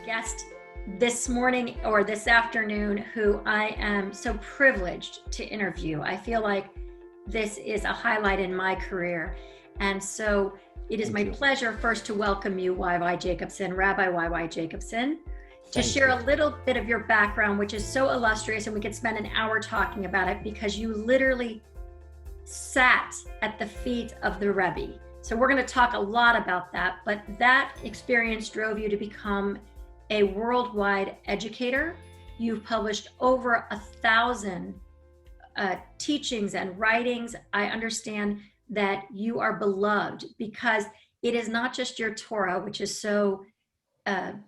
guest this morning or this afternoon who I am so privileged to interview. I feel like this is a highlight in my career. And so it is my pleasure first to welcome you, YY Jacobson, Rabbi YY Jacobson, to share a little bit of your background, which is so illustrious, and we could spend an hour talking about it because you literally sat at the feet of the Rebbe. So we're going to talk a lot about that, but that experience drove you to become a worldwide educator. You've published over 1,000 teachings and writings. I understand that you are beloved because it is not just your Torah, which is so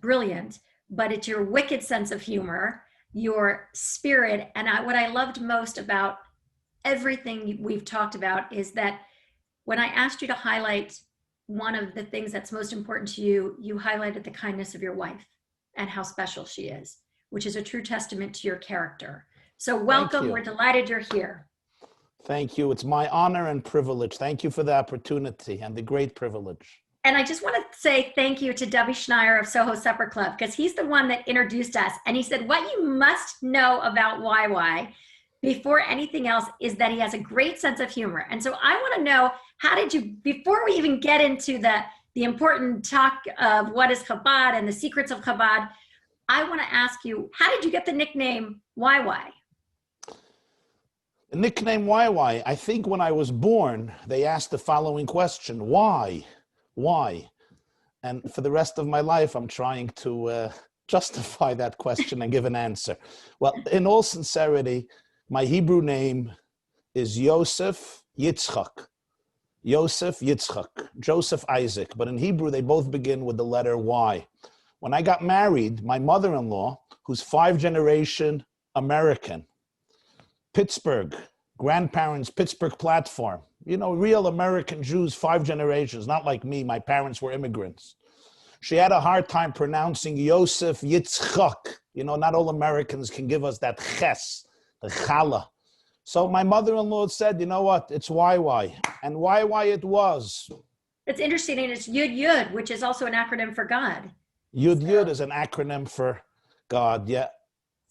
brilliant, but it's your wicked sense of humor, your spirit. And what I loved most about everything we've talked about is that when I asked you to highlight one of the things that's most important to you, you highlighted the kindness of your wife and how special she is, which is a true testament to your character. So welcome, we're delighted you're here. Thank you, it's my honor and privilege. Thank you for the opportunity and the great privilege. And I just want to say thank you to Debbie Schneier of Soho Supper Club, because he's the one that introduced us. And he said, what you must know about YY before anything else is that he has a great sense of humor. And so I want to know, how did you, before we even get into the important talk of what is Chabad and the secrets of Chabad, I want to ask you, how did you get the nickname YY? The nickname YY, I think when I was born, they asked the following question: why? Why? And for the rest of my life, I'm trying to justify that question and give an answer. Well, in all sincerity, my Hebrew name is Yosef Yitzchak. Yosef Yitzchak, Joseph Isaac. But in Hebrew, they both begin with the letter Y. When I got married, my mother-in-law, who's 5th-generation American, Pittsburgh, grandparents, Pittsburgh platform, you know, real American Jews, 5 generations, not like me. My parents were immigrants. She had a hard time pronouncing Yosef Yitzchak. You know, not all Americans can give us that ches, the challah. So my mother-in-law said, you know what, it's YY. And YY it was. It's interesting, and it's Yud Yud, which is also an acronym for God. Yud Yud is an acronym for God, yeah.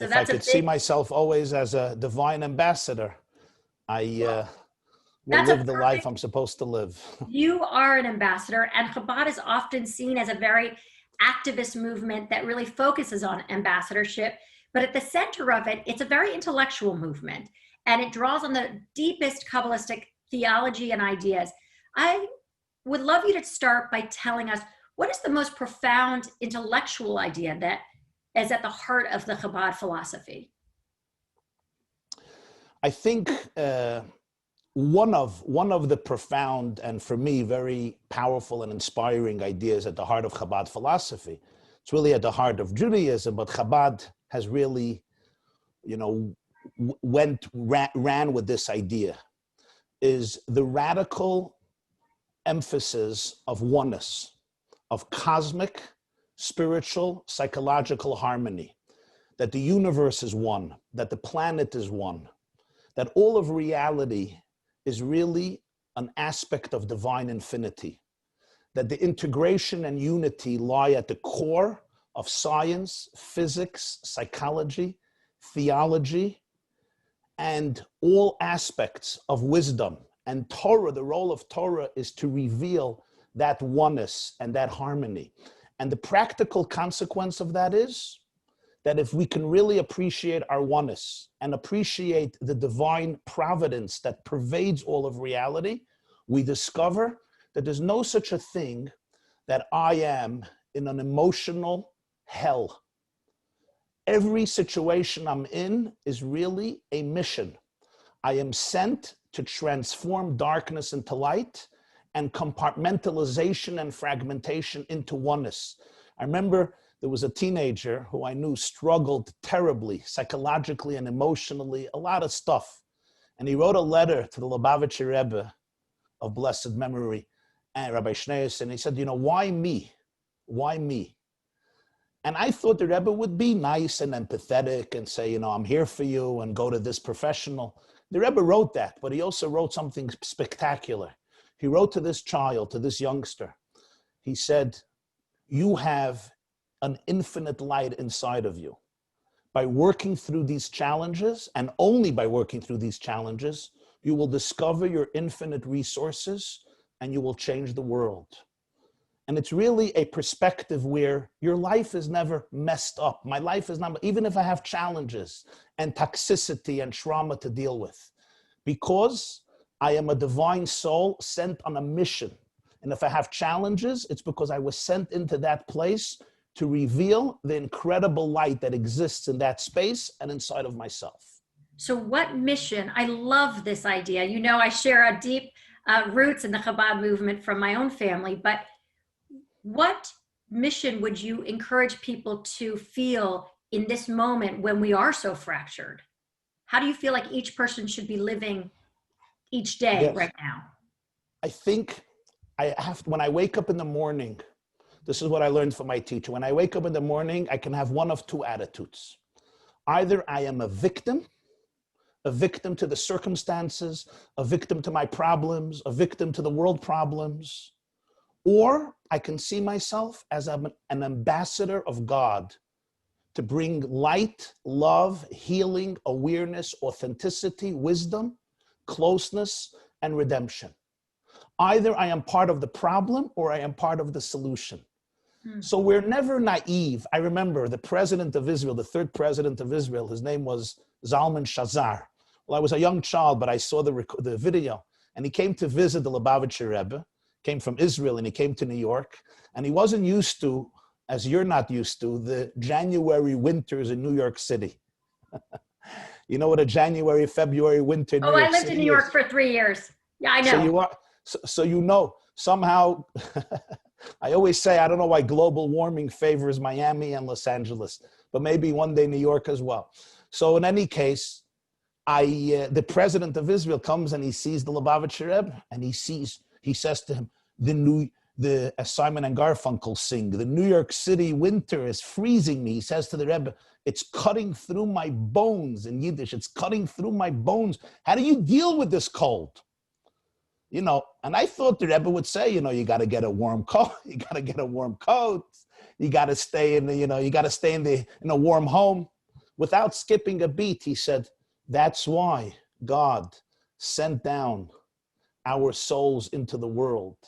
So if I could see myself always as a divine ambassador, I will live the life I'm supposed to live. You are an ambassador, and Chabad is often seen as a very activist movement that really focuses on ambassadorship. But at the center of it, it's a very intellectual movement, and it draws on the deepest Kabbalistic theology and ideas. I would love you to start by telling us, what is the most profound intellectual idea that is at the heart of the Chabad philosophy? I think one of the profound and, for me, very powerful and inspiring ideas at the heart of Chabad philosophy, it's really at the heart of Judaism, but Chabad has really, you know, ran with this idea, is the radical emphasis of oneness, of cosmic, spiritual, psychological harmony, that the universe is one, that the planet is one, that all of reality is really an aspect of divine infinity, that the integration and unity lie at the core of science, physics, psychology, theology, and all aspects of wisdom. And Torah, the role of Torah is to reveal that oneness and that harmony. And the practical consequence of that is that if we can really appreciate our oneness and appreciate the divine providence that pervades all of reality, we discover that there's no such a thing that I am in an emotional hell. Every situation I'm in is really a mission. I am sent to transform darkness into light and compartmentalization and fragmentation into oneness. I remember there was a teenager who I knew struggled terribly, psychologically and emotionally, a lot of stuff. And he wrote a letter to the Lubavitcher Rebbe of blessed memory, and Rabbi Schneerson, and he said, you know, why me? Why me? And I thought the Rebbe would be nice and empathetic and say, you know, I'm here for you and go to this professional. The Rebbe wrote that, but he also wrote something spectacular. He wrote to this child, to this youngster. He said, you have an infinite light inside of you. By working through these challenges, and only by working through these challenges, you will discover your infinite resources and you will change the world. And it's really a perspective where your life is never messed up. My life is not, even if I have challenges and toxicity and trauma to deal with, because I am a divine soul sent on a mission. And if I have challenges, it's because I was sent into that place to reveal the incredible light that exists in that space and inside of myself. So what mission? I love this idea. You know, I share a deep roots in the Chabad movement from my own family, but what mission would you encourage people to feel in this moment when we are so fractured? How do you feel like each person should be living each day right now? I think when I wake up in the morning, this is what I learned from my teacher. When I wake up in the morning, I can have one of two attitudes. Either I am a victim to the circumstances, a victim to my problems, a victim to the world problems, or I can see myself as an ambassador of God to bring light, love, healing, awareness, authenticity, wisdom, closeness, and redemption. Either I am part of the problem or I am part of the solution. So we're never naive. I remember the president of Israel, the third president of Israel, his name was Zalman Shazar. Well, I was a young child, but I saw the video, and he came to visit the Lubavitcher Rebbe, came from Israel, and he came to New York, and he wasn't used to, as you're not used to, the January winters in New York City. You know what a January, February winter in New York City is? I lived in New York for 3 years. Yeah, I know. So you are, so you know, somehow, I always say, I don't know why global warming favors Miami and Los Angeles, but maybe one day New York as well. So in any case, the president of Israel comes and he sees the Lubavitcher Rebbe, and he says to him, as Simon and Garfunkel sing, the New York City winter is freezing me. He says to the Rebbe, it's cutting through my bones. In Yiddish, it's cutting through my bones. How do you deal with this cold? You know, and I thought the Rebbe would say, you know, you got to get a warm coat. You got to get a warm coat. You got to stay in a warm home. Without skipping a beat, he said, that's why God sent down our souls into the world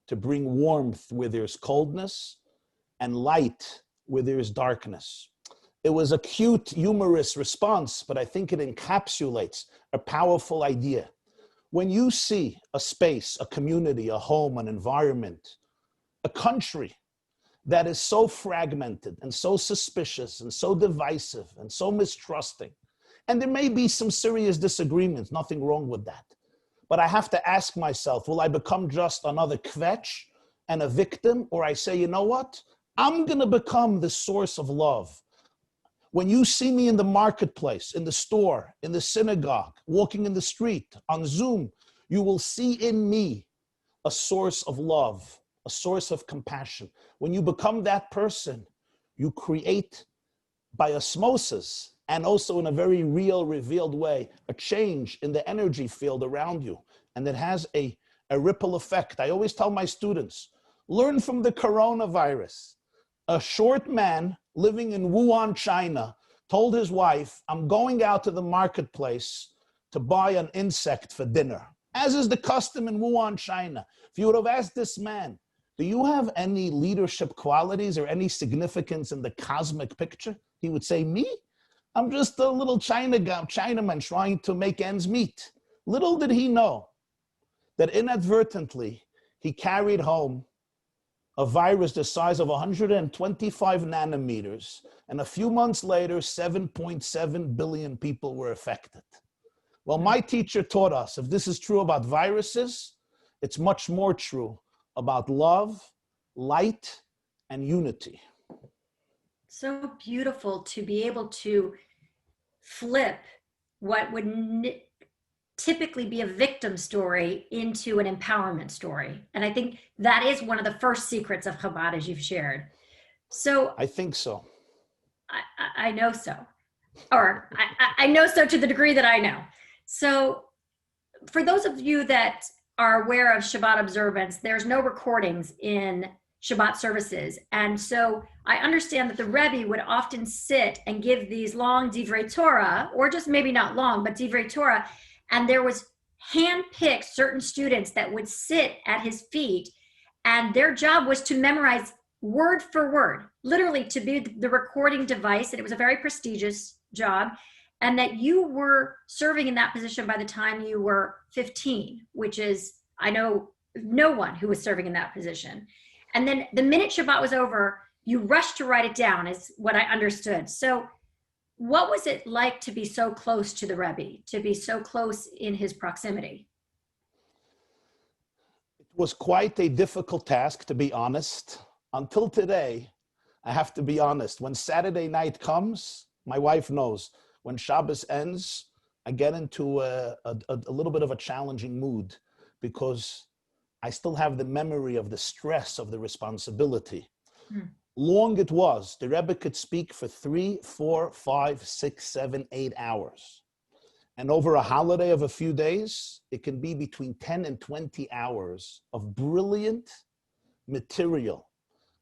to bring warmth where there's coldness and light where there's darkness. It was a cute, humorous response, but I think it encapsulates a powerful idea. When you see a space, a community, a home, an environment, a country that is so fragmented and so suspicious and so divisive and so mistrusting, and there may be some serious disagreements, nothing wrong with that. But I have to ask myself, will I become just another kvetch and a victim? Or I say, you know what? I'm going to become the source of love. When you see me in the marketplace, in the store, in the synagogue, walking in the street, on Zoom, you will see in me a source of love, a source of compassion. When you become that person, you create by osmosis, and also in a very real, revealed way, a change in the energy field around you. And it has a ripple effect. I always tell my students, learn from the coronavirus. A short man living in Wuhan, China, told his wife, I'm going out to the marketplace to buy an insect for dinner, as is the custom in Wuhan, China. If you would have asked this man, do you have any leadership qualities or any significance in the cosmic picture? He would say, me? I'm just a little Chinaman trying to make ends meet. Little did he know that inadvertently he carried home a virus the size of 125 nanometers, and a few months later, 7.7 billion people were affected. Well, my teacher taught us, if this is true about viruses, it's much more true about love, light, and unity. So beautiful to be able to flip what would typically be a victim story into an empowerment story. And I think that is one of the first secrets of Chabad, as you've shared. So I think so. I know so. Or I know so to the degree that I know. So for those of you that are aware of Shabbat observance, there's no recordings in Shabbat services. And so I understand that the Rebbe would often sit and give these long divrei Torah, or just maybe not long, but divrei Torah, and there was handpicked certain students that would sit at his feet, and their job was to memorize word for word, literally to be the recording device, and it was a very prestigious job, and that you were serving in that position by the time you were 15, which is, I know no one who was serving in that position. And then the minute Shabbat was over, you rushed to write it down, is what I understood. So what was it like to be so close to the Rebbe, to be so close in his proximity? It was quite a difficult task, to be honest. Until today, I have to be honest. When Saturday night comes, my wife knows. When Shabbos ends, I get into a little bit of a challenging mood because I still have the memory of the stress of the responsibility. Long it was. The Rebbe could speak for 3, 4, 5, 6, 7, 8 hours. And over a holiday of a few days, it can be between 10 and 20 hours of brilliant material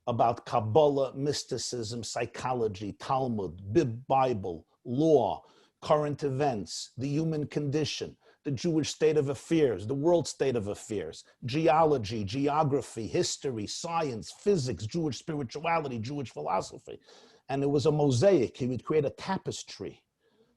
about Kabbalah, mysticism, psychology, Talmud, Bible, law, current events, the human condition, the Jewish state of affairs, the world state of affairs, geology, geography, history, science, physics, Jewish spirituality, Jewish philosophy. And it was a mosaic. He would create a tapestry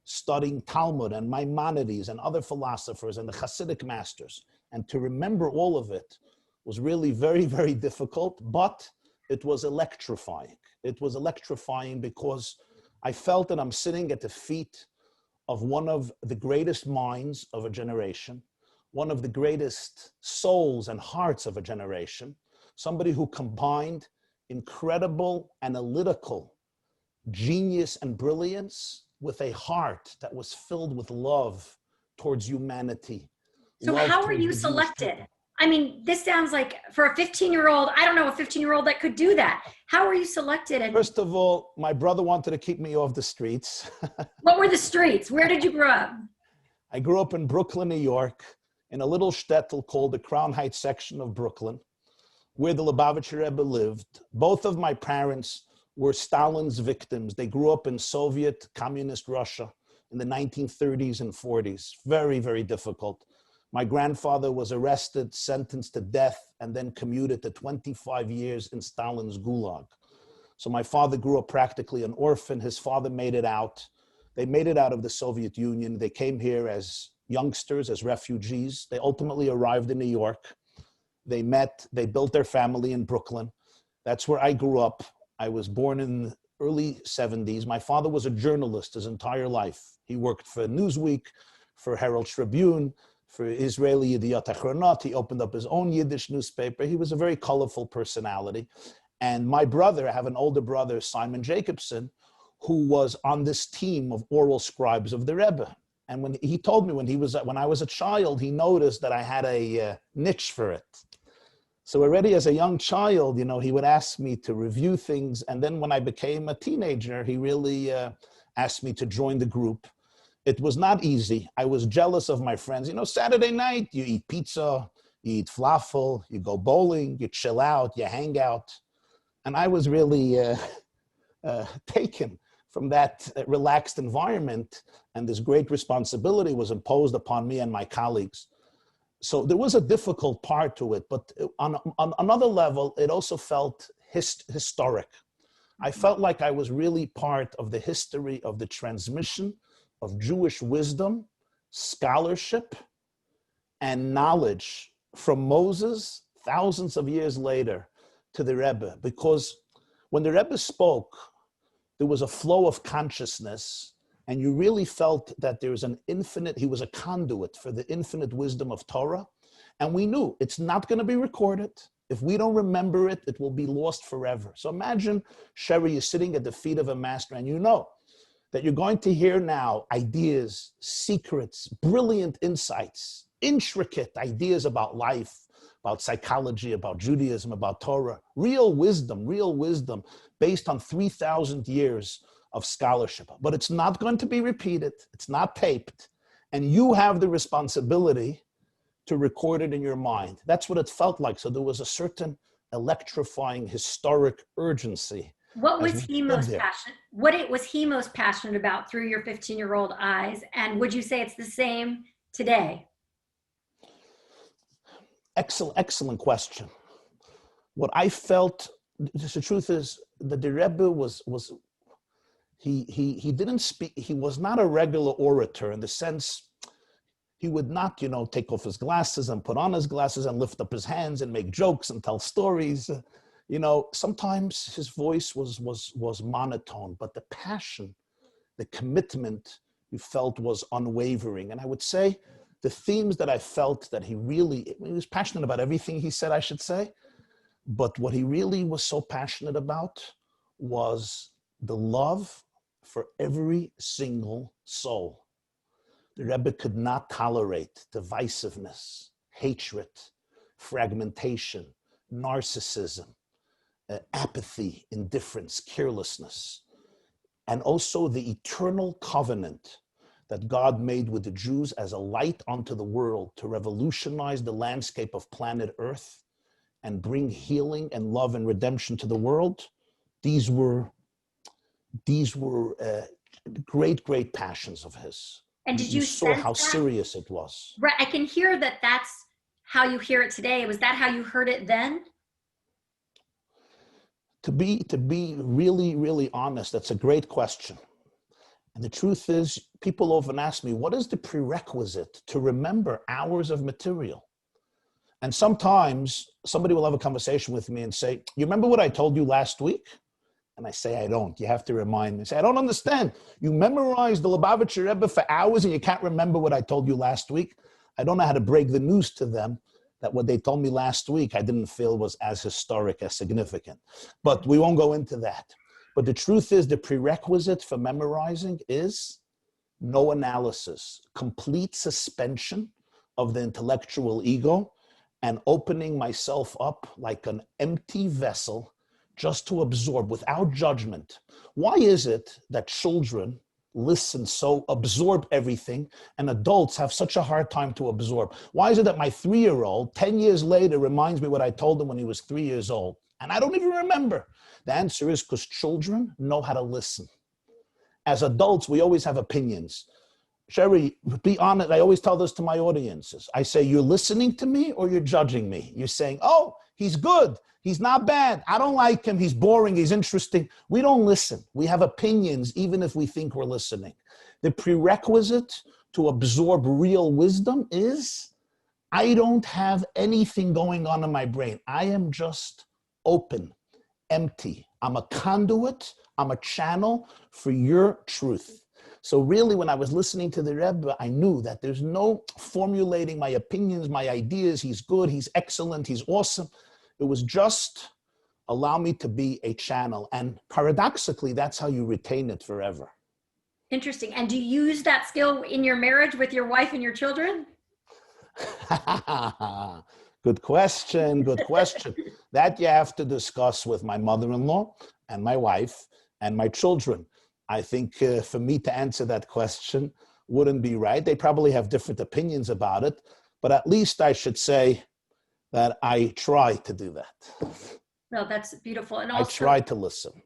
studying Talmud and Maimonides and other philosophers and the Hasidic masters. And to remember all of it was really very, very difficult, but it was electrifying. It was electrifying because I felt that I'm sitting at the feet of one of the greatest minds of a generation, one of the greatest souls and hearts of a generation, somebody who combined incredible analytical genius and brilliance with a heart that was filled with love towards humanity. So how were you selected? I mean, this sounds like for a 15-year-old, I don't know a 15-year-old that could do that. How were you selected? First of all, my brother wanted to keep me off the streets. What were the streets? Where did you grow up? I grew up in Brooklyn, New York, in a little shtetl called the Crown Heights section of Brooklyn, where the Lubavitcher Rebbe lived. Both of my parents were Stalin's victims. They grew up in Soviet communist Russia in the 1930s and 40s. Very, very difficult. My grandfather was arrested, sentenced to death, and then commuted to 25 years in Stalin's gulag. So my father grew up practically an orphan. His father made it out. They made it out of the Soviet Union. They came here as youngsters, as refugees. They ultimately arrived in New York. They built their family in Brooklyn. That's where I grew up. I was born in the early 70s. My father was a journalist his entire life. He worked for Newsweek, for Herald Tribune, for Israeli Yediot Achronot. He opened up his own Yiddish newspaper. He was a very colorful personality. And my brother, I have an older brother, Simon Jacobson, who was on this team of oral scribes of the Rebbe. And when he told me when I was a child, he noticed that I had a niche for it. So already as a young child, he would ask me to review things. And then when I became a teenager, he really asked me to join the group. It was not easy. I was jealous of my friends. Saturday night, you eat pizza, you eat falafel, you go bowling, you chill out, you hang out. And I was really taken from that relaxed environment, and this great responsibility was imposed upon me and my colleagues. So there was a difficult part to it, but on another level, it also felt historic. I felt like I was really part of the history of the transmission of Jewish wisdom, scholarship, and knowledge from Moses thousands of years later to the Rebbe. Because when the Rebbe spoke, there was a flow of consciousness, and you really felt that there's he was a conduit for the infinite wisdom of Torah. And we knew it's not going to be recorded. If we don't remember it, it will be lost forever. So imagine, Sherry, you're sitting at the feet of a master, and you know that you're going to hear now ideas, secrets, brilliant insights, intricate ideas about life, about psychology, about Judaism, about Torah, real wisdom based on 3,000 years of scholarship. But it's not going to be repeated. It's not taped. And you have the responsibility to record it in your mind. That's what it felt like. So there was a certain electrifying, historic urgency What as was we he said most there. passionate? Was he most passionate about through your 15-year-old eyes? And would you say it's the same today? Excellent question. What I felt, the truth is that the Rebbe he didn't speak, he was not a regular orator in the sense he would not, take off his glasses and put on his glasses and lift up his hands and make jokes and tell stories. Sometimes his voice was monotone, but the passion, the commitment you felt was unwavering. And I would say the themes that I felt that he was passionate about everything he said, I should say, but what he really was so passionate about was the love for every single soul. The Rebbe could not tolerate divisiveness, hatred, fragmentation, narcissism, apathy, indifference, carelessness, and also the eternal covenant that God made with the Jews as a light unto the world to revolutionize the landscape of planet Earth and bring healing and love and redemption to the world. These were great passions of his. And did You you saw sense how that? serious it was. Right. I can hear that that's how you hear it today. Was that how you heard it then? To be really honest, that's a great question. And the truth is, people often ask me, what is the prerequisite to remember hours of material? And sometimes somebody will have a conversation with me and say, you remember what I told you last week? And I say, I don't. You have to remind me. I say, I don't understand. You memorized the Lubavitcher Rebbe for hours and you can't remember what I told you last week? I don't know how to break the news to them that what they told me last week I didn't feel was as historic, as significant. But we won't go into that. But the truth is, the prerequisite for memorizing is no analysis, complete suspension of the intellectual ego and opening myself up like an empty vessel just to absorb without judgment. Why is it that children listen, so absorb everything, and adults have such a hard time to absorb? Why is it that my 3-year-old 10 years later reminds me what I told him when he was 3 years old and I don't even remember? The answer is because children know how to listen. As adults, we always have opinions. Sherry, be honest, I always tell this to my audiences. I say, you're listening to me or you're judging me? You're saying, oh, he's good, he's not bad, I don't like him, he's boring, he's interesting. We don't listen. We have opinions even if we think we're listening. The prerequisite to absorb real wisdom is I don't have anything going on in my brain. I am just open, empty. I'm a conduit, I'm a channel for your truth. So really, when I was listening to the Rebbe, I knew that there's no formulating my opinions, my ideas. He's good, he's excellent, he's awesome. It was just allow me to be a channel. And paradoxically, that's how you retain it forever. Interesting. And do you use that skill in your marriage with your wife and your children? Good question. That you have to discuss with my mother-in-law and my wife and my children. I think for me to answer that question wouldn't be right. They probably have different opinions about it, but at least I should say that I try to do that. No, that's beautiful. And also, I try to listen.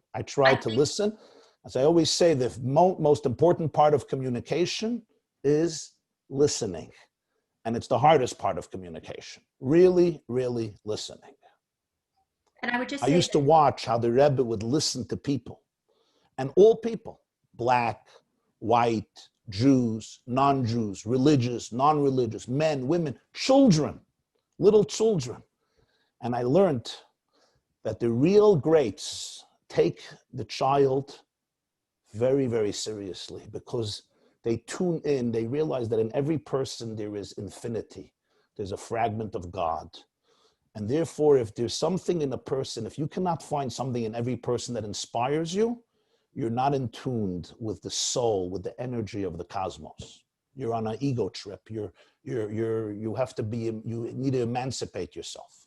As I always say, the most important part of communication is listening. And it's the hardest part of communication. Really listening. And I would just I say used to watch how the Rebbe would listen to people. And all people, black, white, Jews, non-Jews, religious, non-religious, men, women, children, little children. And I learned that the real greats take the child very seriously because they tune in, they realize that in every person there is infinity. There's a fragment of God. And therefore, if there's something in a person, if you cannot find something in every person that inspires you, you're not in tune with the soul, with the energy of the cosmos. You're on an ego trip. You need to emancipate yourself.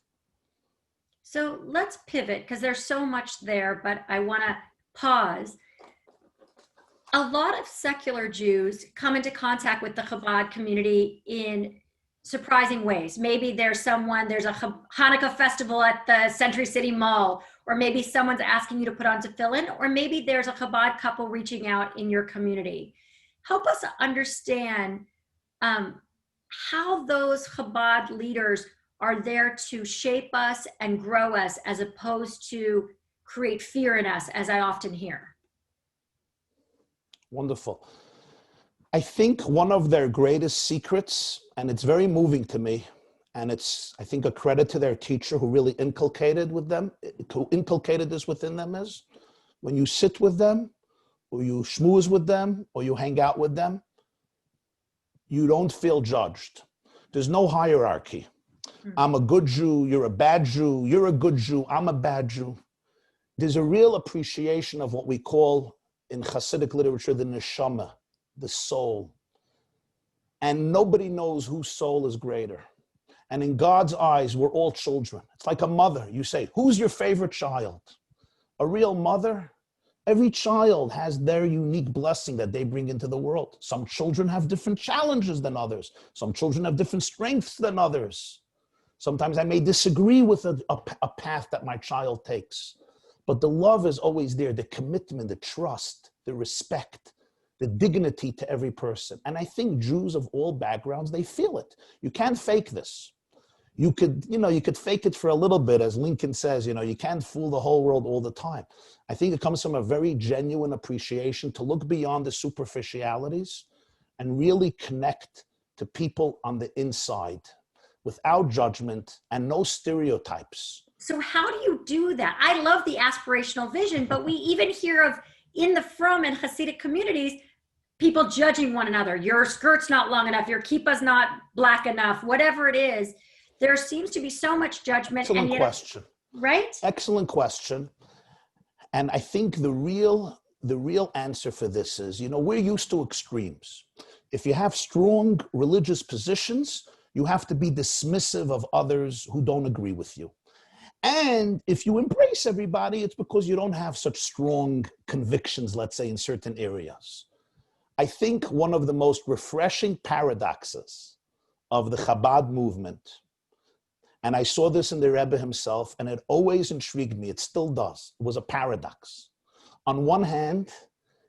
so let's pivot because there's so much there, but I want to pause. A lot of secular Jews come into contact with the Chabad community in surprising ways. Maybe there's a Hanukkah festival at the Century City Mall, or maybe someone's asking you to put on tefillin, or maybe there's a Chabad couple reaching out in your community. Help us understand how those Chabad leaders are there to shape us and grow us, as opposed to create fear in us, as I often hear. Wonderful. I think one of their greatest secrets, and it's very moving to me, and it's, I think, a credit to their teacher who really inculcated this within them, is when you sit with them, or you schmooze with them, or you hang out with them, you don't feel judged. There's no hierarchy. I'm a good Jew, you're a bad Jew, you're a good Jew, I'm a bad Jew. There's a real appreciation of what we call in Hasidic literature the neshama, the soul. And nobody knows whose soul is greater. And in God's eyes, we're all children. It's like a mother. You say, who's your favorite child? A real mother? Every child has their unique blessing that they bring into the world. Some children have different challenges than others. Some children have different strengths than others. Sometimes I may disagree with a path that my child takes. But the love is always there, the commitment, the trust, the respect, the dignity to every person. And I think Jews of all backgrounds, they feel it. You can't fake this. You could fake it for a little bit, as Lincoln says, you can't fool the whole world all the time. I think it comes from a very genuine appreciation to look beyond the superficialities and really connect to people on the inside without judgment and no stereotypes. So how do you do that? I love the aspirational vision, but we even hear of, in the Frum and Hasidic communities, people judging one another. Your skirt's not long enough, your kippah's not black enough, whatever it is. There seems to be so much judgment. Excellent question. Right? Excellent question. And I think the real answer for this is, we're used to extremes. If you have strong religious positions, you have to be dismissive of others who don't agree with you. And if you embrace everybody, it's because you don't have such strong convictions, let's say, in certain areas. I think one of the most refreshing paradoxes of the Chabad movement, and I saw this in the Rebbe himself, and it always intrigued me, it still does, it was a paradox. On one hand,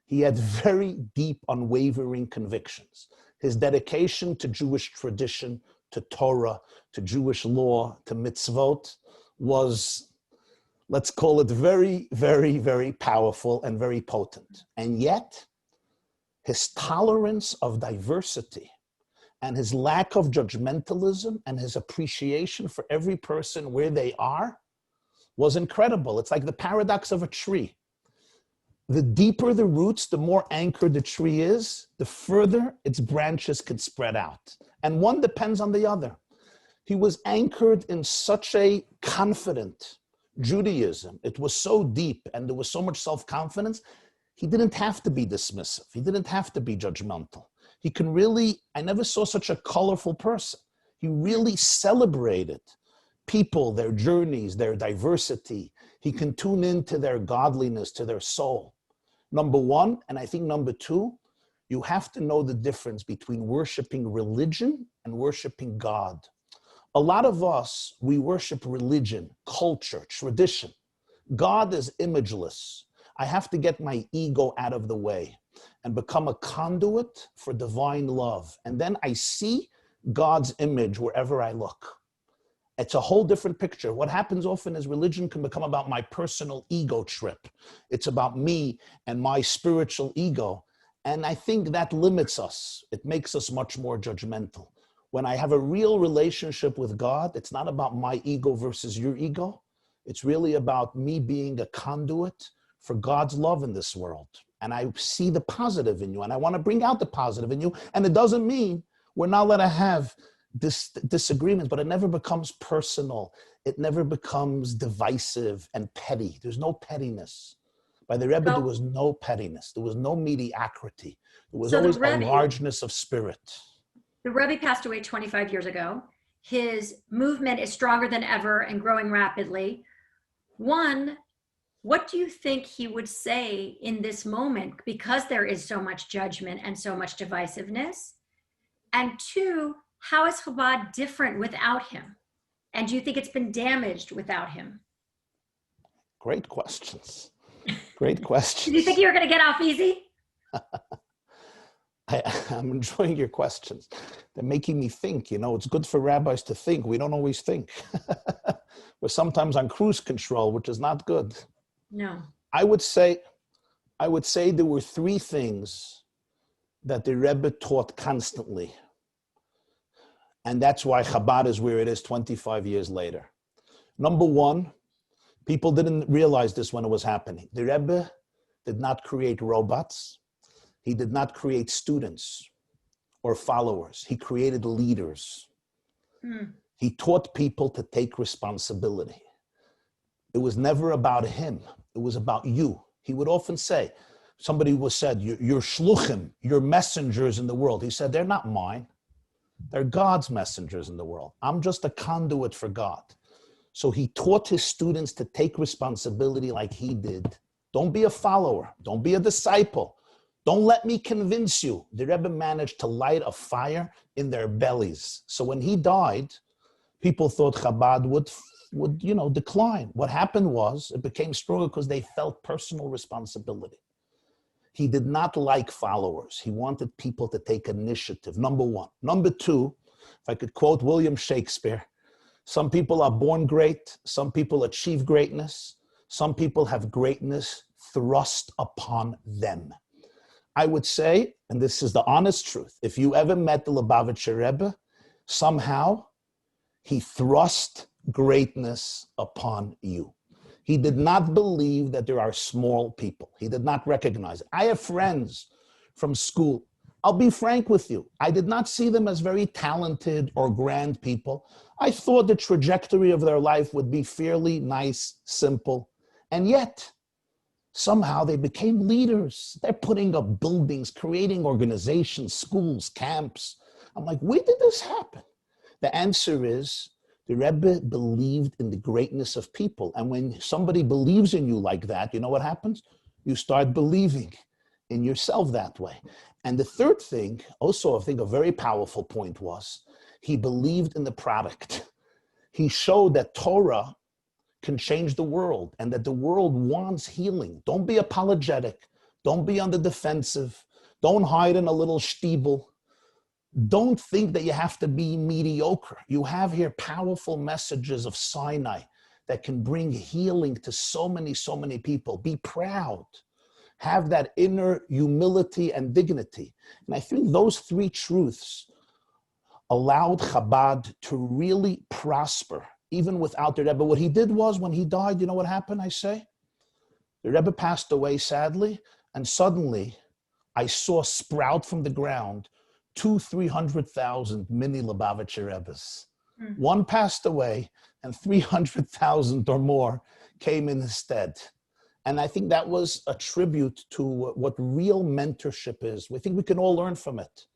he had very deep, unwavering convictions. His dedication to Jewish tradition, to Torah, to Jewish law, to mitzvot, was, let's call it, very, very, very powerful and very potent. And yet, his tolerance of diversity and his lack of judgmentalism and his appreciation for every person where they are was incredible. It's like the paradox of a tree. The deeper the roots, the more anchored the tree is, the further its branches can spread out. And one depends on the other. He was anchored in such a confident Judaism. It was so deep and there was so much self-confidence. He didn't have to be dismissive. He didn't have to be judgmental. He can really, I never saw such a colorful person. He really celebrated people, their journeys, their diversity. He can tune into their godliness, to their soul. Number one, and I think number two, you have to know the difference between worshiping religion and worshiping God. A lot of us, we worship religion, culture, tradition. God is imageless. I have to get my ego out of the way and become a conduit for divine love. And then I see God's image wherever I look. It's a whole different picture. What happens often is religion can become about my personal ego trip. It's about me and my spiritual ego. And I think that limits us. It makes us much more judgmental. When I have a real relationship with God, it's not about my ego versus your ego. It's really about me being a conduit for God's love in this world. And I see the positive in you, and I want to bring out the positive in you. And it doesn't mean we're not allowed to have disagreements, but it never becomes personal. It never becomes divisive and petty. There's no pettiness. By the Rebbe, there was no pettiness. There was no mediocrity. There was always a largeness of spirit. The Rebbe passed away 25 years ago. His movement is stronger than ever and growing rapidly. One, what do you think he would say in this moment, because there is so much judgment and so much divisiveness? And two, how is Chabad different without him? And do you think it's been damaged without him? Great questions. Great questions. Did you think you were going to get off easy? I'm enjoying your questions. They're making me think. You know, it's good for rabbis to think. We don't always think. We're sometimes on cruise control, which is not good. No. I would say there were three things that the Rebbe taught constantly. And that's why Chabad is where it is 25 years later. Number one, people didn't realize this when it was happening. The Rebbe did not create robots. He did not create students or followers. He created leaders. He taught people to take responsibility. It was never about him. It was about you. He would often say, somebody was said, you're shluchim, you're messengers in the world. He said, they're not mine. They're God's messengers in the world. I'm just a conduit for God. So he taught his students to take responsibility like he did. Don't be a follower. Don't be a disciple. Don't let me convince you. The Rebbe managed to light a fire in their bellies. So when he died, people thought Chabad would decline. What happened was it became stronger because they felt personal responsibility. He did not like followers. He wanted people to take initiative, number one. Number two, if I could quote William Shakespeare, some people are born great. Some people achieve greatness. Some people have greatness thrust upon them. I would say, and this is the honest truth, if you ever met the Lubavitcher Rebbe, somehow he thrust greatness upon you. He did not believe that there are small people. He did not recognize it. I have friends from school. I'll be frank with you. I did not see them as very talented or grand people. I thought the trajectory of their life would be fairly nice, simple, and yet somehow they became leaders. They're putting up buildings, creating organizations, schools, camps. I'm like, where did this happen? The answer is the Rebbe believed in the greatness of people. And when somebody believes in you like that, you know what happens? You start believing in yourself that way. And the third thing, also I think a very powerful point was, he believed in the product. He showed that Torah can change the world and that the world wants healing. Don't be apologetic. Don't be on the defensive. Don't hide in a little shtibel. Don't think that you have to be mediocre. You have here powerful messages of Sinai that can bring healing to so many people. Be proud. Have that inner humility and dignity. And I think those three truths allowed Chabad to really prosper, even without the Rebbe. What he did was, when he died, you know what happened, I say? The Rebbe passed away, sadly, and suddenly I saw sprout from the ground 200,000-300,000 mini Lubavitcher Rebbes. One passed away, and 300,000 or more came in his stead. And I think that was a tribute to what real mentorship is. We think we can all learn from it.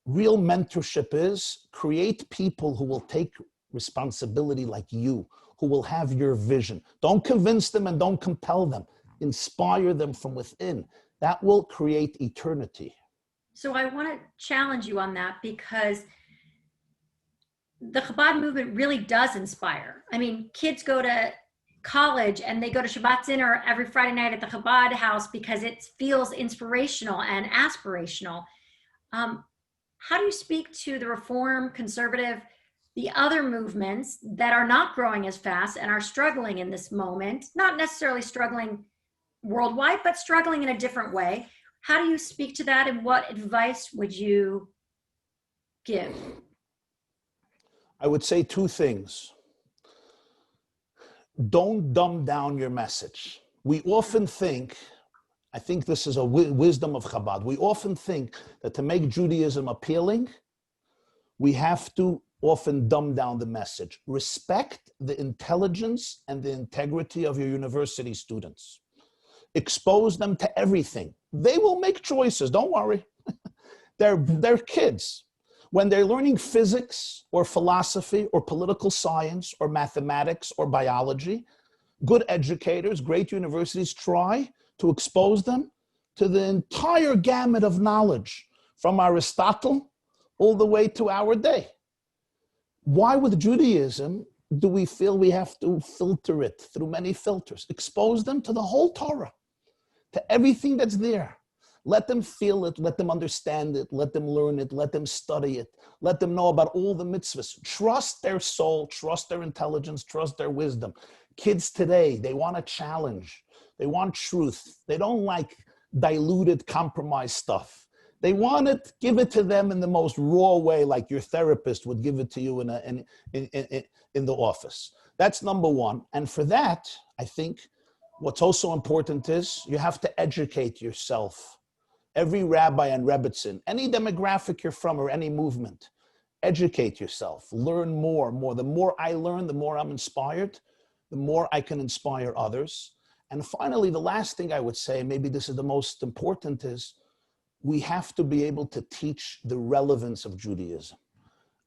Real mentorship is create people who will take responsibility like you, who will have your vision. Don't convince them and don't compel them. Inspire them from within. That will create eternity. So I want to challenge you on that, because the Chabad movement really does inspire. I mean, kids go to college and they go to Shabbat dinner every Friday night at the Chabad house because it feels inspirational and aspirational. How do you speak to the Reform, conservative, the other movements that are not growing as fast and are struggling in this moment, not necessarily struggling worldwide, but struggling in a different way? How do you speak to that, and what advice would you give? I would say two things. Don't dumb down your message. We often think, I think this is a wisdom of Chabad, we often think that to make Judaism appealing, we have to often dumb down the message. Respect the intelligence and the integrity of your university students. Expose them to everything. They will make choices, don't worry. They're kids. When they're learning physics or philosophy or political science or mathematics or biology, good educators, great universities try to expose them to the entire gamut of knowledge, from Aristotle all the way to our day. Why with Judaism do we feel we have to filter it through many filters? Expose them to the whole Torah, to everything that's there. Let them feel it, let them understand it, let them learn it, let them study it, let them know about all the mitzvahs. Trust their soul, trust their intelligence, trust their wisdom. Kids today, they want a challenge. They want truth. They don't like diluted, compromised stuff. They want it, give it to them in the most raw way, like your therapist would give it to you in the office. That's number one. And for that, I think what's also important is you have to educate yourself. Every rabbi and rebbitzin, any demographic you're from or any movement, educate yourself, learn more. The more I learn, the more I'm inspired, the more I can inspire others. And finally, the last thing I would say, maybe this is the most important, is we have to be able to teach the relevance of Judaism.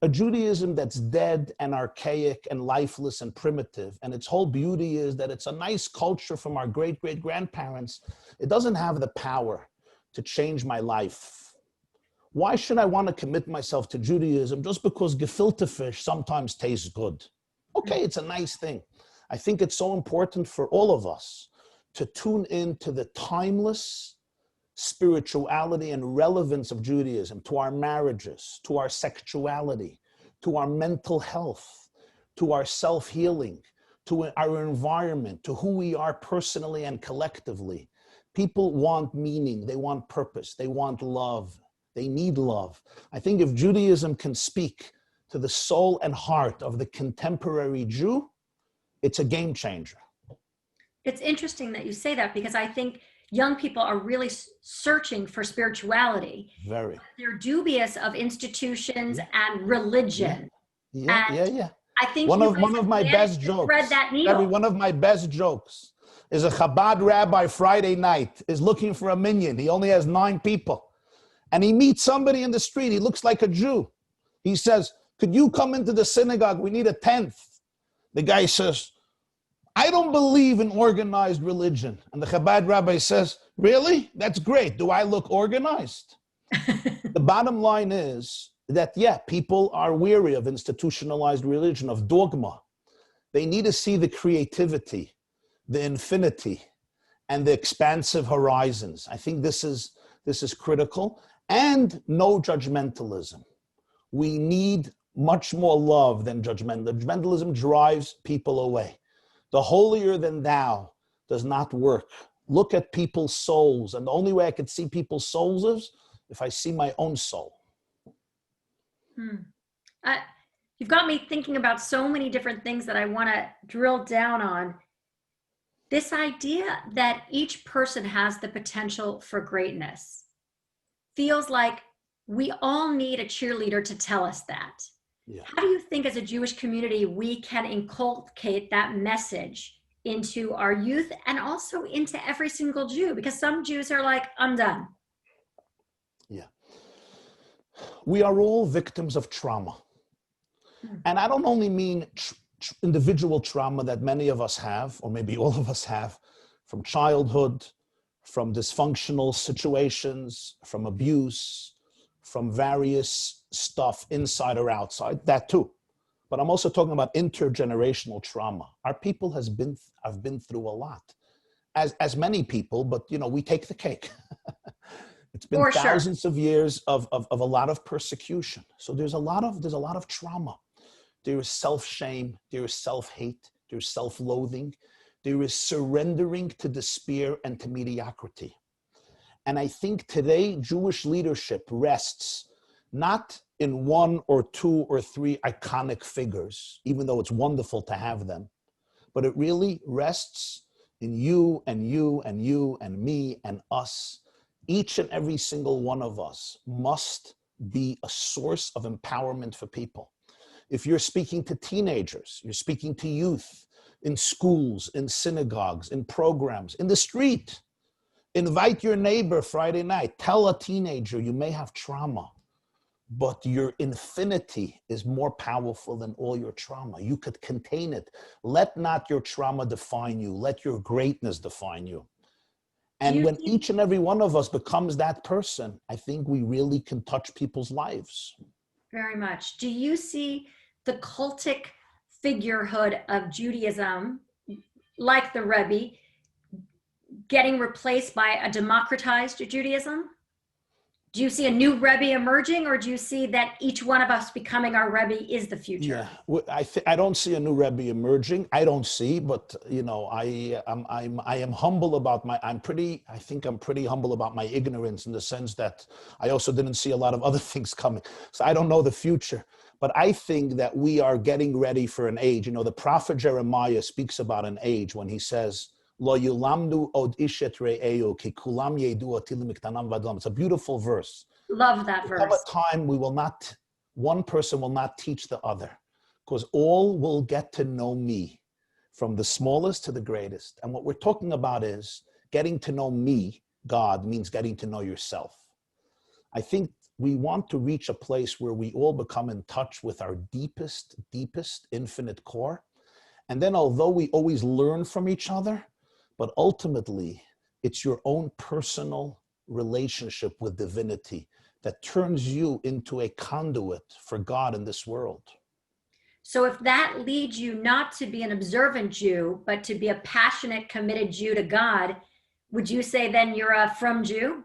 A Judaism that's dead and archaic and lifeless and primitive, and its whole beauty is that it's a nice culture from our great-great-grandparents. It doesn't have the power to change my life. Why should I want to commit myself to Judaism just because gefilte fish sometimes tastes good? Okay, it's a nice thing. I think it's so important for all of us to tune in to the timeless spirituality and relevance of Judaism to our marriages, to our sexuality, to our mental health, to our self-healing, to our environment, to who we are personally and collectively. People want meaning, they want purpose, they want love, they need love. I think if Judaism can speak to the soul and heart of the contemporary Jew, it's a game changer. It's interesting that you say that, because I think young people are really searching for spirituality. Very. They're dubious of institutions and religion. Yeah. I think one of my best jokes. Thread that needle. One of my best jokes is a Chabad rabbi Friday night is looking for a minyan. He only has 9 people. And he meets somebody in the street. He looks like a Jew. He says, "Could you come into the synagogue? We need a 10th. The guy says, "I don't believe in organized religion." And the Chabad rabbi says, "Really? That's great. Do I look organized?" The bottom line is that, yeah, people are weary of institutionalized religion, of dogma. They need to see the creativity, the infinity, and the expansive horizons. I think this is critical. And no judgmentalism. We need much more love than judgmentalism. Judgmentalism drives people away. The holier than thou does not work. Look at people's souls. And the only way I could see people's souls is if I see my own soul. You've got me thinking about so many different things that I want to drill down on. This idea that each person has the potential for greatness feels like we all need a cheerleader to tell us that. Yeah. How do you think as a Jewish community we can inculcate that message into our youth and also into every single Jew? Because some Jews are like, "I'm done." Yeah. We are all victims of trauma. And I don't only mean individual trauma that many of us have, or maybe all of us have, from childhood, from dysfunctional situations, from abuse, from various stuff inside or outside, that too. But I'm also talking about intergenerational trauma. Our people have been through a lot, as many people, but we take the cake. It's been thousands of years of a lot of persecution. So there's a lot of trauma. There is self-shame, there is self-hate, there is self-loathing, there is surrendering to despair and to mediocrity. And I think today Jewish leadership rests not in 1 or 2 or 3 iconic figures, even though it's wonderful to have them, but it really rests in you and you and you and me and us. Each and every single one of us must be a source of empowerment for people. If you're speaking to teenagers, you're speaking to youth in schools, in synagogues, in programs, in the street, invite your neighbor Friday night. Tell a teenager you may have trauma, but your infinity is more powerful than all your trauma. You could contain it. Let not your trauma define you. Let your greatness define you. And when each and every one of us becomes that person, I think we really can touch people's lives. very much. Do you see the cultic figurehood of Judaism, like the Rebbe, getting replaced by a democratized Judaism? Do you see a new Rebbe emerging, or do you see that each one of us becoming our Rebbe is the future? Yeah, I don't see a new Rebbe emerging. I don't see, but you know, I am humble about I think I'm pretty humble about my ignorance, in the sense that I also didn't see a lot of other things coming. So I don't know the future, but I think that we are getting ready for an age. You know, the prophet Jeremiah speaks about an age when he says, Lo yulamnu od ishet re'eu ki kulam yedu otilim miktanam vadlam. It's a beautiful verse. Love that There will verse. come a time one person will not teach the other, because all will get to know me, from the smallest to the greatest. And what we're talking about is getting to know me. God means getting to know yourself. I think we want to reach a place where we all become in touch with our deepest infinite core. And then, although we always learn from each other, but ultimately it's your own personal relationship with divinity that turns you into a conduit for God in this world. So if that leads you not to be an observant Jew, but to be a passionate, committed Jew to God, would you say then you're a from Jew?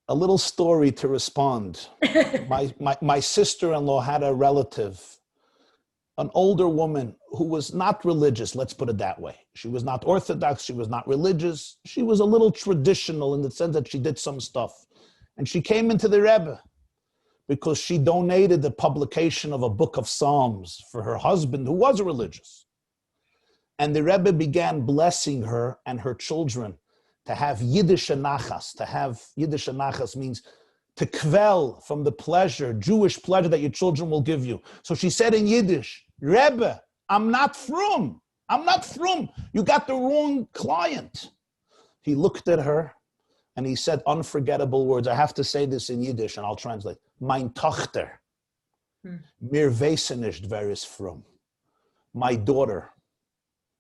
A little story to respond. My sister-in-law had a relative, an older woman who was not religious, let's put it that way. She was not Orthodox, she was not religious. She was a little traditional in the sense that she did some stuff. And she came into the Rebbe because she donated the publication of a book of Psalms for her husband, who was religious. And the Rebbe began blessing her and her children to have Yiddish nachas. To have Yiddish nachas means to quell from the pleasure, Jewish pleasure that your children will give you. So she said in Yiddish, Rebbe, I'm not frum. I'm not frum. You got the wrong client. He looked at her and he said unforgettable words. I have to say this in Yiddish and I'll translate. Mein Tochter, mir wissen nicht wer ist frum. My daughter.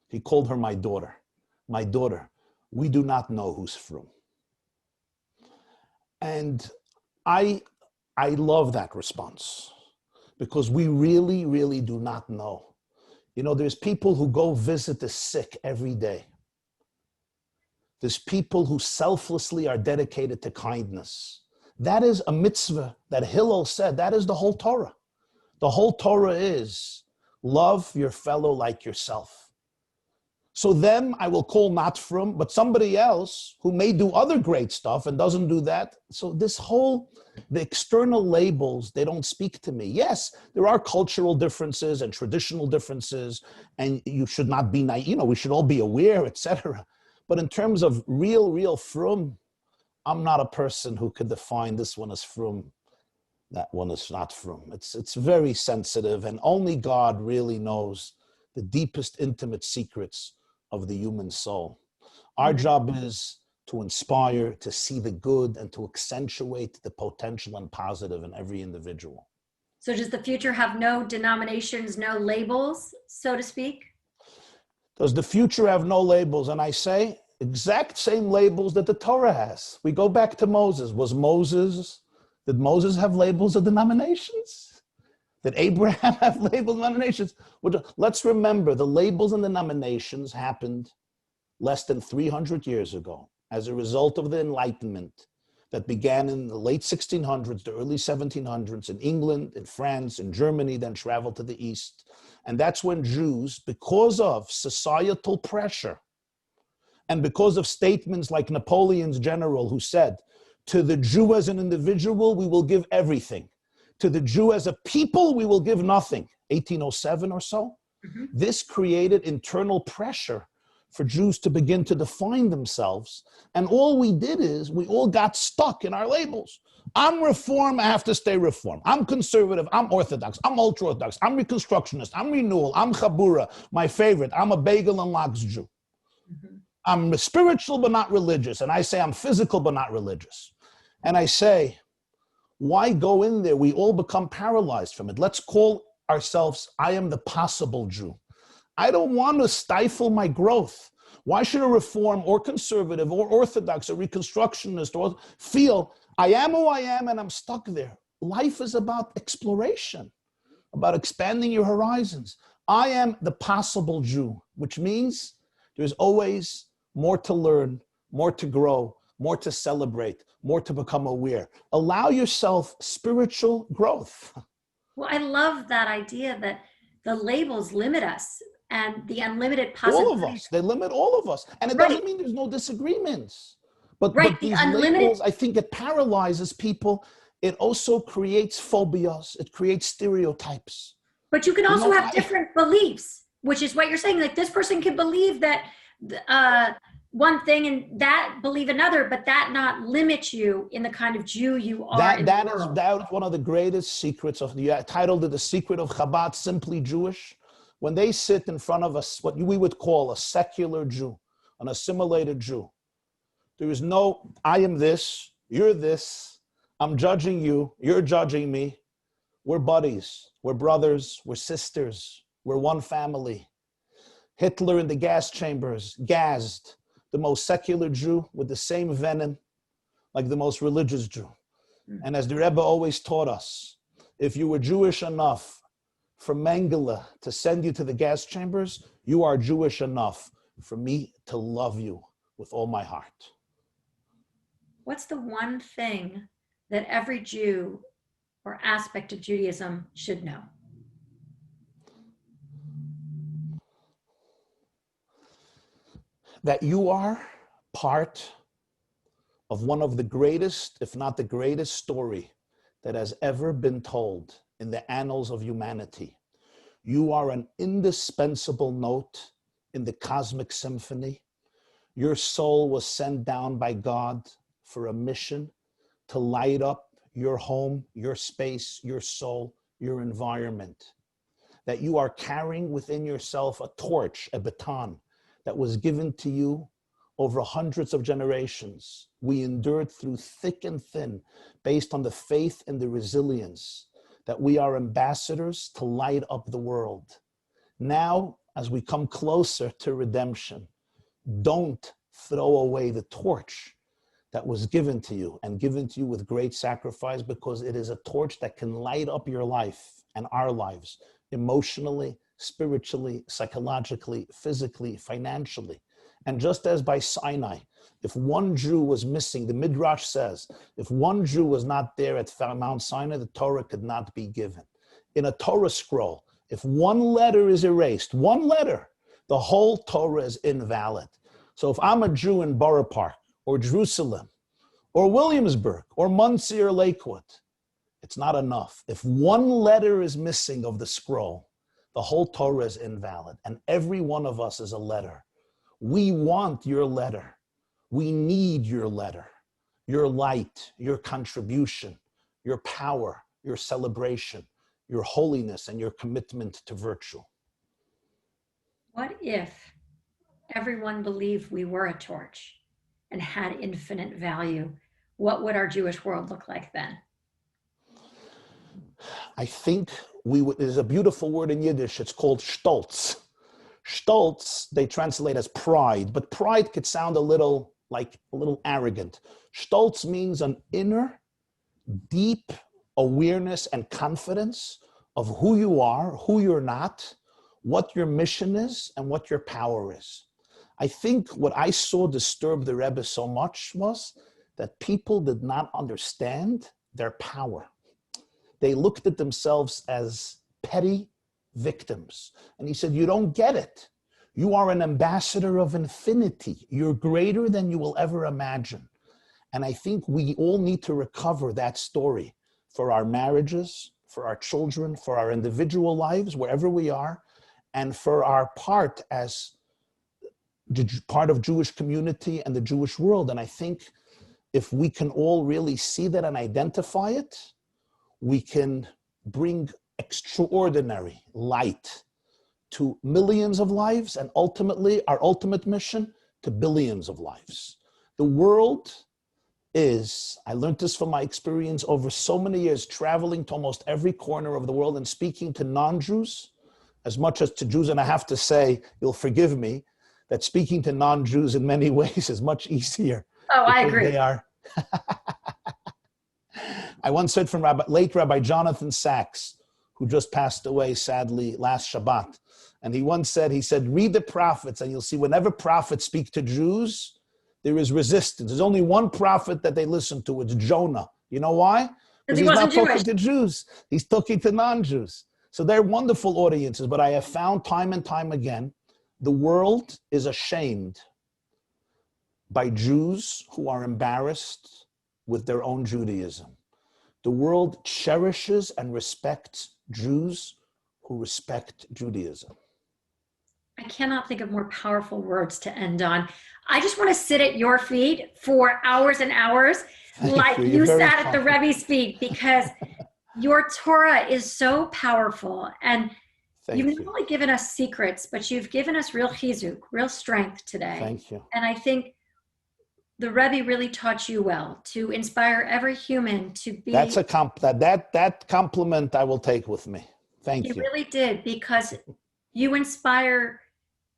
He called her my daughter. My daughter, we do not know who's frum. And I love that response, because we really do not know. You know, there's people who go visit the sick every day. There's people who selflessly are dedicated to kindness. That is a mitzvah that Hillel said. That is the whole Torah. The whole Torah is love your fellow like yourself. So them I will call not from, but somebody else who may do other great stuff and doesn't do that. So the external labels, they don't speak to me. Yes, there are cultural differences and traditional differences, and you should not be naive. You know, we should all be aware, etc. But in terms of real frum, I'm not a person who could define this one as frum, that one is not frum. It's very sensitive, and only God really knows the deepest intimate secrets of the human soul. Our job is to inspire, to see the good, and to accentuate the potential and positive in every individual. So does the future have no denominations, no labels, so to speak? Does the future have no labels? And I say, exact same labels that the Torah has. We go back to Moses. Did Moses have labels of denominations? Did Abraham have labels and denominations? Let's remember, the labels and denominations happened less than 300 years ago as a result of the Enlightenment that began in the late 1600s, the early 1700s in England, in France, in Germany, then traveled to the East. And that's when Jews, because of societal pressure and because of statements like Napoleon's general who said, to the Jew as an individual, we will give everything. To the Jew as a people, we will give nothing. 1807 or so. This created internal pressure for Jews to begin to define themselves. And all we did is we all got stuck in our labels. I'm Reform, I have to stay Reform. I'm conservative, I'm Orthodox, I'm ultra-orthodox, I'm Reconstructionist, I'm Renewal, I'm Chabura, my favorite, I'm a bagel and lox Jew. I'm spiritual but not religious. And I say I'm physical but not religious. And I say, why go in there? We all become paralyzed from it. Let's call ourselves, I am the possible Jew. I don't want to stifle my growth. Why should a Reform or conservative or Orthodox or Reconstructionist or feel I am who I am and I'm stuck there. Life is about exploration, about expanding your horizons. I am the possible Jew, which means there's always more to learn, more to grow, more to celebrate, more to become aware. Allow yourself spiritual growth. Well, I love that idea that the labels limit us and the unlimited All of possibilities. us, they limit all of us. And it doesn't mean there's no disagreements. But the these unlimited labels, I think it paralyzes people. It also creates phobias. It creates stereotypes. But you can also have different beliefs, which is what you're saying. Like this person can believe that one thing and that believe another, but that not limit you in the kind of Jew you are. That is one of the greatest secrets of the titled it The Secret of Chabad, Simply Jewish. When they sit in front of us, what we would call a secular Jew, an assimilated Jew, there is no, I am this, you're this, I'm judging you, you're judging me. We're buddies, we're brothers, we're sisters, we're one family. Hitler in the gas chambers gassed the most secular Jew with the same venom like the most religious Jew. And as the Rebbe always taught us, if you were Jewish enough for Mengele to send you to the gas chambers, you are Jewish enough for me to love you with all my heart. What's the one thing that every Jew or aspect of Judaism should know? That you are part of one of the greatest, if not the greatest story that has ever been told in the annals of humanity. You are an indispensable note in the cosmic symphony. Your soul was sent down by God for a mission to light up your home, your space, your soul, your environment. That you are carrying within yourself a torch, a baton, that was given to you over hundreds of generations. We endured through thick and thin, based on the faith and the resilience that we are ambassadors to light up the world. Now, as we come closer to redemption, don't throw away the torch that was given to you and given to you with great sacrifice, because it is a torch that can light up your life and our lives emotionally, spiritually, psychologically, physically, financially. And just as by Sinai, if one Jew was missing, the Midrash says, if one Jew was not there at Mount Sinai, the Torah could not be given. In a Torah scroll, if one letter is erased, one letter, the whole Torah is invalid. So if I'm a Jew in Borough Park or Jerusalem or Williamsburg or Muncie or Lakewood, it's not enough. If one letter is missing of the scroll, the whole Torah is invalid. And every one of us is a letter. We want your letter. We need your letter, your light, your contribution, your power, your celebration, your holiness, and your commitment to virtue. What if everyone believed we were a torch and had infinite value? What would our Jewish world look like then? I think there's a beautiful word in Yiddish. It's called Stoltz. Stoltz, they translate as pride, but pride could sound a little arrogant. Stoltz means an inner, deep awareness and confidence of who you are, who you're not, what your mission is, and what your power is. I think what I saw disturb the Rebbe so much was that people did not understand their power. They looked at themselves as petty victims. And he said, you don't get it. You are an ambassador of infinity. You're greater than you will ever imagine. And I think we all need to recover that story for our marriages, for our children, for our individual lives, wherever we are, and for our part as part of Jewish community and the Jewish world. And I think if we can all really see that and identify it, we can bring extraordinary light to millions of lives, and ultimately our ultimate mission to billions of lives. The world is, I learned this from my experience over so many years, traveling to almost every corner of the world and speaking to non-Jews as much as to Jews. And I have to say, you'll forgive me, that speaking to non-Jews in many ways is much easier. Oh, I agree. They are I once heard from late Rabbi Jonathan Sachs, who just passed away, sadly, last Shabbat. And he once said, read the prophets and you'll see whenever prophets speak to Jews, there is resistance. There's only one prophet that they listen to. It's Jonah. You know why? Because he's not talking to Jews. He's talking to non-Jews. So they're wonderful audiences. But I have found time and time again, the world is ashamed by Jews who are embarrassed with their own Judaism. The world cherishes and respects Jews who respect Judaism. I cannot think of more powerful words to end on. I just want to sit at your feet for hours and hours, like you sat at the Rebbe's feet, because your Torah is so powerful. And you've not only given us secrets, but you've given us real chizuk, real strength today. Thank you. And I think the Rebbe really taught you well to inspire every human to be. That's a that compliment I will take with me. Thank you. You really did, because you inspire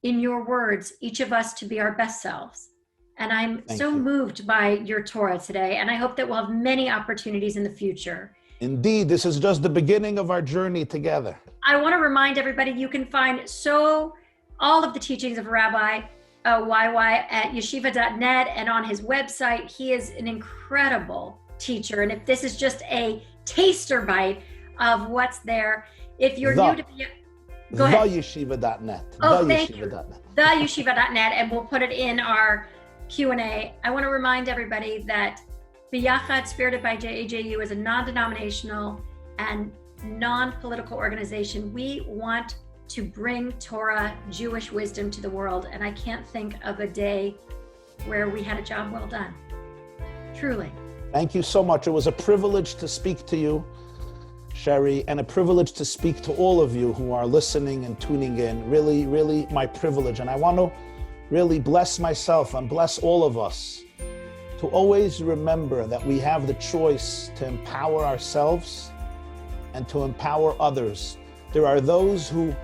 in your words each of us to be our best selves. And I'm so moved by your Torah today. And I hope that we'll have many opportunities in the future. Indeed, this is just the beginning of our journey together. I want to remind everybody, you can find all of the teachings of Rabbi YY at yeshiva.net and on his website. He is an incredible teacher. And if this is just a taster bite of what's there, if you're new to be, go ahead. TheYeshiva.net. Oh, thank you. TheYeshiva.net, and we'll put it in our Q&A. I want to remind everybody that B'Yachad, spirited by JAJU, is a non-denominational and non-political organization. We want to bring Torah, Jewish wisdom to the world, and I can't think of a day where we had a job well done. Truly. Thank you so much. It was a privilege to speak to you, Sherry, and a privilege to speak to all of you who are listening and tuning in. Really, really my privilege. And I want to really bless myself and bless all of us to always remember that we have the choice to empower ourselves and to empower others. There are those who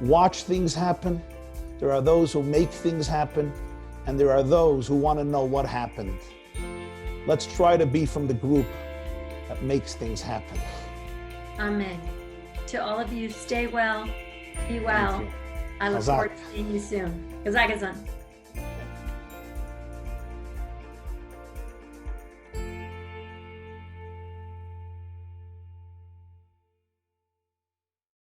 watch things happen, there are those who make things happen, and there are those who want to know what happened. Let's try to be from the group that makes things happen. Amen. To all of you, stay well, be well. I look forward to seeing you soon. Gesundheit.